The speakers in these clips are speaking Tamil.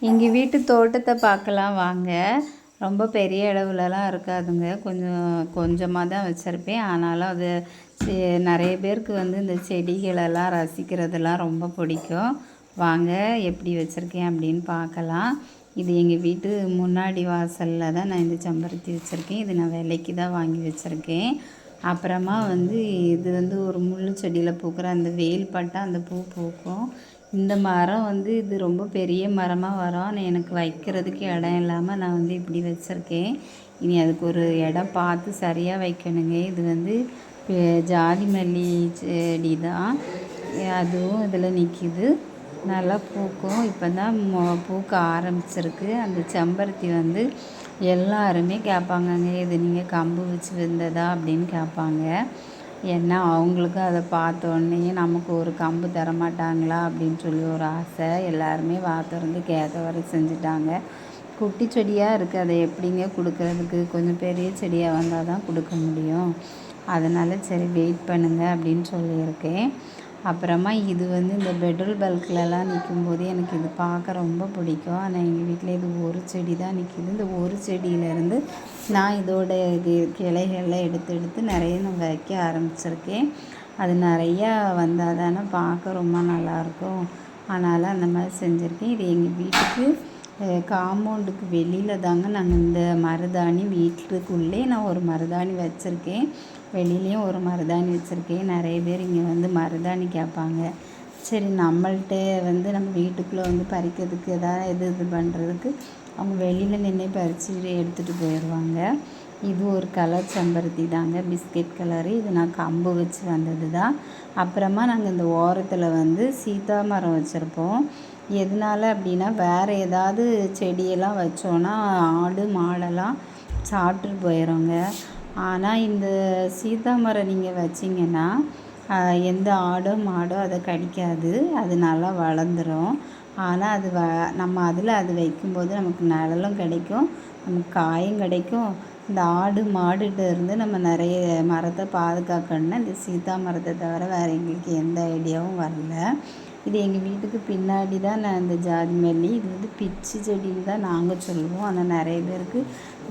எங்கள் வீட்டு தோட்டத்தை பார்க்கலாம் வாங்க. ரொம்ப பெரிய அளவுலலாம் இருக்காதுங்க. கொஞ்சமாக தான் வச்சுருப்பேன். ஆனாலும் அது நிறைய பேருக்கு வந்து இந்த செடிகளெல்லாம் ரசிக்கிறதெல்லாம் ரொம்ப பிடிக்கும். வாங்க எப்படி வச்சுருக்கேன் அப்படின்னு பார்க்கலாம். இது எங்கள் வீட்டு முன்னாடி வாசலில் தான் நான் இந்த செம்பருத்தி வச்சுருக்கேன். இது நான் விலைக்கு தான் வாங்கி வச்சுருக்கேன். அப்புறமா வந்து இது வந்து ஒரு முள்ளு செடியில் பூக்கிற அந்த வெயில் பட்டால் அந்த பூ பூக்கும். இந்த மரம் வந்து இது ரொம்ப பெரிய மரமாக வரும். ஆனால் எனக்கு வைக்கிறதுக்கு இடம் இல்லாமல் நான் வந்து இப்படி வச்சுருக்கேன். இனி அதுக்கு ஒரு இடம் பார்த்து சரியாக வைக்கணுங்க. இது வந்து ஜாதி மல்லி செடி தான். அதுவும் இதில் நிற்கிது. நல்லா பூக்கும். இப்போ தான் பூக்க ஆரம்பிச்சிருக்கு. அந்த செம்பருத்தி வந்து எல்லாருமே கேட்பாங்கங்க, இது நீங்கள் கம்பு வச்சு வந்ததா அப்படின்னு கேட்பாங்க. ஏன்னா அவங்களுக்கு அதை பார்த்தோன்னே நமக்கு ஒரு கம்பு தரமாட்டாங்களா அப்படின்னு சொல்லி ஒரு ஆசை. எல்லாருமே திறந்து கேட்ட வரை செஞ்சுட்டாங்க. குட்டி செடியாக இருக்குது, அதை எப்படிங்க கொடுக்கறதுக்கு? கொஞ்சம் பெரிய செடியாக வந்தால் தான் கொடுக்க முடியும். அதனால் சரி வெயிட் பண்ணுங்கள் அப்படின்னு சொல்லியிருக்கேன். அப்புறமா இது வந்து இந்த பெட்ரோல் பல்க்லலாம் நிற்கும்போது எனக்கு இது பார்க்க ரொம்ப பிடிக்கும். ஆனால் எங்கள் வீட்டில் இது ஒரு செடி தான் நிற்கிது. இந்த ஒரு செடியிலேருந்து நான் இதோட கிளைகள்லாம் எடுத்து நிறைய நான் வைக்க ஆரம்பிச்சிருக்கேன். அது நிறையா வந்தால் தானே பார்க்க ரொம்ப நல்லாயிருக்கும். அதனால் அந்த மாதிரி செஞ்சுருக்கேன். இது எங்கள் வீட்டுக்கு காம்பவுண்டுக்கு வெளியில் தாங்க நாங்கள் இந்த மருதாணி, வீட்டுக்குள்ளே நான் ஒரு மருதாணி வச்சுருக்கேன். வெளியிலையும் ஒரு மருதாணி வச்சுருக்கேன். நிறைய பேர் இங்கே வந்து மருதாணி கேட்பாங்க. சரி நம்மள்கிட்ட வந்து நம்ம வீட்டுக்குள்ளே வந்து பறிக்கிறதுக்கு எதாவது இது பண்ணுறதுக்கு அவங்க வெளியில் நின்று பறித்து எடுத்துகிட்டு போயிடுவாங்க. இது ஒரு கலர் செம்பருத்தி தாங்க, பிஸ்கெட் கலரு. இது நான் கம்பு வச்சு வந்தது தான். அப்புறமா நாங்கள் இந்த ஓரத்தில் வந்து சீதா மரம் வச்சுருப்போம். எதனால் அப்படின்னா வேறு ஏதாவது செடியெல்லாம் வச்சோன்னா ஆடு மாடெல்லாம் சாப்பிட்டுட்டு போயிடுங்க. ஆனால் இந்த சீதா மரம் நீங்கள் வச்சிங்கன்னா எந்த ஆடோ மாடோ அதை கடிக்காது. அது நல்லா வளர்ந்துடும். ஆனால் அது நம்ம அது வைக்கும்போது நமக்கு நிழலும் கிடைக்கும், நமக்கு காயும் கிடைக்கும். இந்த ஆடு மாடுகிட்ட இருந்து நம்ம நிறைய மரத்தை பாதுகாக்கணுன்னா இந்த சீதா மரத்தை தவிர வேறு எங்களுக்கு எந்த ஐடியாவும் வரல. இது எங்கள் வீட்டுக்கு பின்னாடி தான் நான் இந்த ஜாதி மல்லி, இது வந்து பிச்சு செடின்னு தான் நாங்கள் சொல்லுவோம். ஆனால் நிறைய பேருக்கு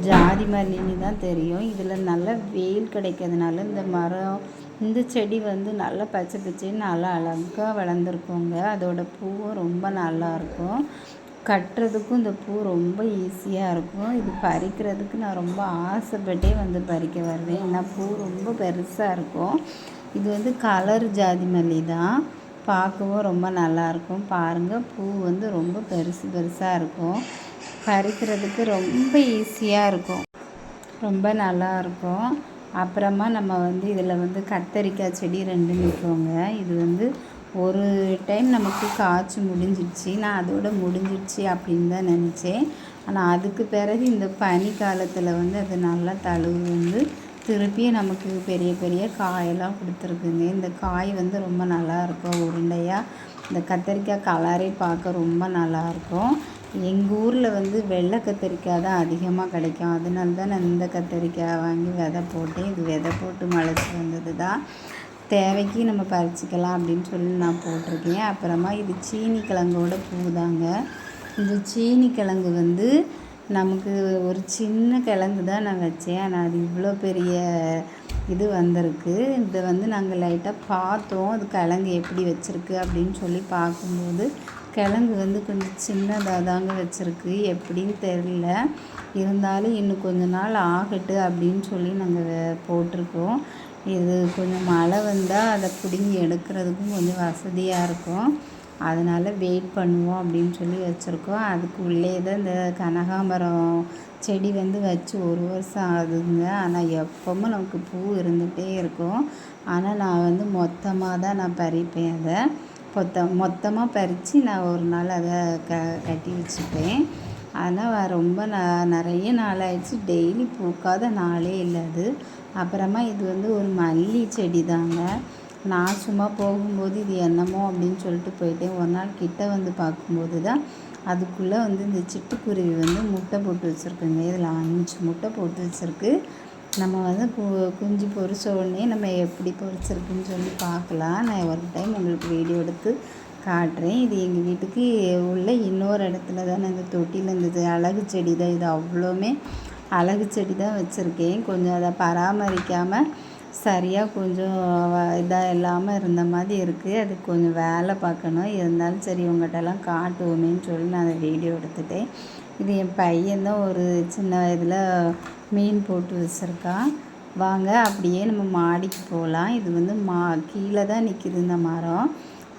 ஜாதி மல்லின்னு தான் தெரியும். இதில் நல்லா வெயில் கிடைக்கிறதுனால இந்த செடி வந்து நல்லா பச்சை பச்சைன்னு நல்லா அழகாக வளர்ந்துருக்குங்க. அதோட பூவும் ரொம்ப நல்லாயிருக்கும். கட்டுறதுக்கும் இந்த பூ ரொம்ப ஈஸியாக இருக்கும். இது பறிக்கிறதுக்கு நான் ரொம்ப ஆசைப்பட்டே வந்து பறிக்க வருவேன். ஏன்னா பூ ரொம்ப பெருசாக இருக்கும். இது வந்து கலர் ஜாதி மல்லி தான். பார்க்கவும் ரொம்ப நல்லாயிருக்கும். பாருங்கள், பூ வந்து ரொம்ப பெருசாக இருக்கும். பறிக்கிறதுக்கு ரொம்ப ஈஸியாக இருக்கும், ரொம்ப நல்லாயிருக்கும். அப்புறமா நம்ம வந்து இதில் வந்து கத்தரிக்காய் செடி 2 நிற்குங்க. இது வந்து ஒரு டைம் நமக்கு காய்ச்சி முடிஞ்சிடுச்சு. நான் அதோட முடிஞ்சிடுச்சு அப்படின்னு தான் நினச்சேன். ஆனால் அதுக்கு பிறகு இந்த பனி காலத்தில் வந்து அது நல்லா தழுவு வந்து திருப்பியும் நமக்கு பெரிய பெரிய காயெல்லாம் கொடுத்துருக்குங்க. இந்த காய் வந்து ரொம்ப நல்லாயிருக்கும், உருண்டையாக. இந்த கத்தரிக்காய் கலரே பார்க்க ரொம்ப நல்லாயிருக்கும். எங்கள் ஊரில் வந்து வெள்ளை கத்தரிக்காய் தான் அதிகமாக கிடைக்கும். அதனால தான் நான் இந்த கத்தரிக்காய் வாங்கி விதை போட்டேன். இது விதை போட்டு முளைச்சி வந்தது தான். தேவைக்கு நம்ம பறிச்சிக்கலாம் அப்படின்னு சொல்லி நான் போட்டிருக்கேன். அப்புறமா இது சீனி கிழங்கோட பூ தாங்க. இந்த சீனி கிழங்கு வந்து நமக்கு ஒரு சின்ன கிழங்கு தான் நான் வச்சேன். ஆனால் அது இவ்வளோ பெரிய இது வந்திருக்கு. இதை வந்து நாங்கள் லைட்டாக பார்த்தோம், அது கிழங்கு எப்படி வச்சுருக்கு அப்படின்னு சொல்லி பார்க்கும்போது கிழங்கு வந்து கொஞ்சம் சின்னதாக தாங்க வச்சுருக்கு. எப்படின்னு தெரியல. இருந்தாலும் இன்னும் கொஞ்ச நாள் ஆகட்டும் அப்படின்னு சொல்லி நாங்கள் போட்டிருக்கோம். இது கொஞ்சம் மழை வந்தால் அதை பிடுங்கி எடுக்கிறதுக்கும் கொஞ்சம் வசதியாக இருக்கும். அதனால் வெயிட் பண்ணுவோம் அப்படின்னு சொல்லி வச்சுருக்கோம். அதுக்கு உள்ளே தான் இந்த கனகாம்பரம் செடி வந்து வச்சு 1 வருஷம் ஆகுதுங்க. ஆனால் எப்பவும் நமக்கு பூ இருந்துகிட்டே இருக்கும். ஆனால் நான் வந்து மொத்தமாக தான் நான் பறிப்பேன். அதை மொத்தமாக பறித்து நான் ஒரு நாள் அதை கட்டி வச்சுப்பேன். ஆனால் ரொம்ப நிறைய நாள் ஆயிடுச்சு, டெய்லி பூக்காத நாளே இல்லை அது. அப்புறமா இது வந்து ஒரு மல்லி செடி தாங்க. நான் சும்மா போகும்போது இது என்னமோ அப்படின்னு சொல்லிட்டு போயிட்டேன். ஒரு நாள் கிட்ட வந்து பார்க்கும்போது தான் அதுக்குள்ளே வந்து இந்த சிட்டுக்குருவி வந்து முட்டை போட்டு வச்சுருக்குங்க. இதில் 5 முட்டை போட்டு வச்சுருக்கு. நம்ம வந்து குஞ்சு பொரிச்ச உடனே நம்ம எப்படி பொரிச்சிருக்குன்னு சொல்லி பார்க்கலாம். நான் ஒரு டைம் உங்களுக்கு வீடியோ எடுத்து காட்டுறேன். இது எங்கள் வீட்டுக்கு உள்ள இன்னொரு இடத்துல தானே இந்த தொட்டியில் இருந்தது. அழகு செடி தான் இது. அவ்வளோவுமே அழகு செடி தான் வச்சுருக்கேன். கொஞ்சம் அதை பராமரிக்காமல் சரியாக கொஞ்சம் இதாக இல்லாமல் இருந்த மாதிரி இருக்குது. அதுக்கு கொஞ்சம் வேலை பார்க்கணும். இருந்தாலும் சரி உங்கள்கிட்டலாம் காட்டுவோமேன்னு சொல்லி நான் அதை வீடியோ எடுத்துட்டேன். இது என் பையன்தான் ஒரு சின்ன வயதில் மீன் போட்டு வச்சுருக்கான். வாங்க அப்படியே நம்ம மாடிக்கு போகலாம். இது வந்து கீழே தான் நிற்கிது இந்த மரம்.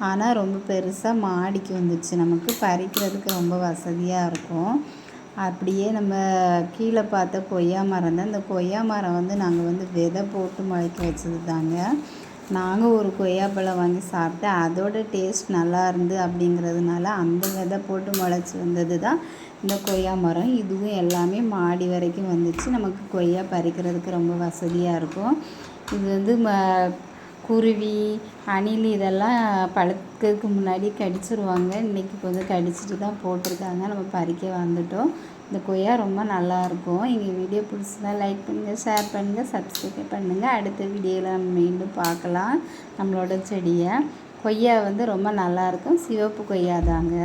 ஆனால் ரொம்ப பெருசாக மாடிக்கு வந்துச்சு. நமக்கு பறிக்கிறதுக்கு ரொம்ப வசதியாக இருக்கும். அப்படியே நம்ம கீழே பார்த்த கொய்யா மரம் தான். இந்த கொய்யா மரம் வந்து நாங்கள் வந்து விதை போட்டு முளைக்க வச்சது தாங்க. நாங்கள் ஒரு கொய்யாப்பழம் வாங்கி சாப்பிட்டு அதோட டேஸ்ட் நல்லா இருந்து அப்படிங்கிறதுனால அந்த விதை போட்டு முளைச்சி வந்தது தான் இந்த கொய்யா மரம். இதுவும் எல்லாமே மாடி வரைக்கும் வந்துச்சு. நமக்கு கொய்யா பறிக்கிறதுக்கு ரொம்ப வசதியாக இருக்கும். இது வந்து குருவி, அணில் இதெல்லாம் பழுக்கிறதுக்கு முன்னாடி கடிச்சிருவாங்க. இன்றைக்கி கொஞ்சம் கடிச்சிட்டு தான் போட்டிருக்காங்க. நம்ம பறிக்க வந்துட்டோம். இந்த கொய்யா ரொம்ப நல்லாயிருக்கும். எங்கள் வீடியோ பிடிச்சிருந்தா லைக் பண்ணுங்கள், ஷேர் பண்ணுங்கள், சப்ஸ்கிரைப் பண்ணுங்கள். அடுத்த வீடியோவில் நம்ம மீண்டும் பார்க்கலாம் நம்மளோட செடியை. கொய்யா வந்து ரொம்ப நல்லாயிருக்கும். சிவப்பு கொய்யா தாங்க.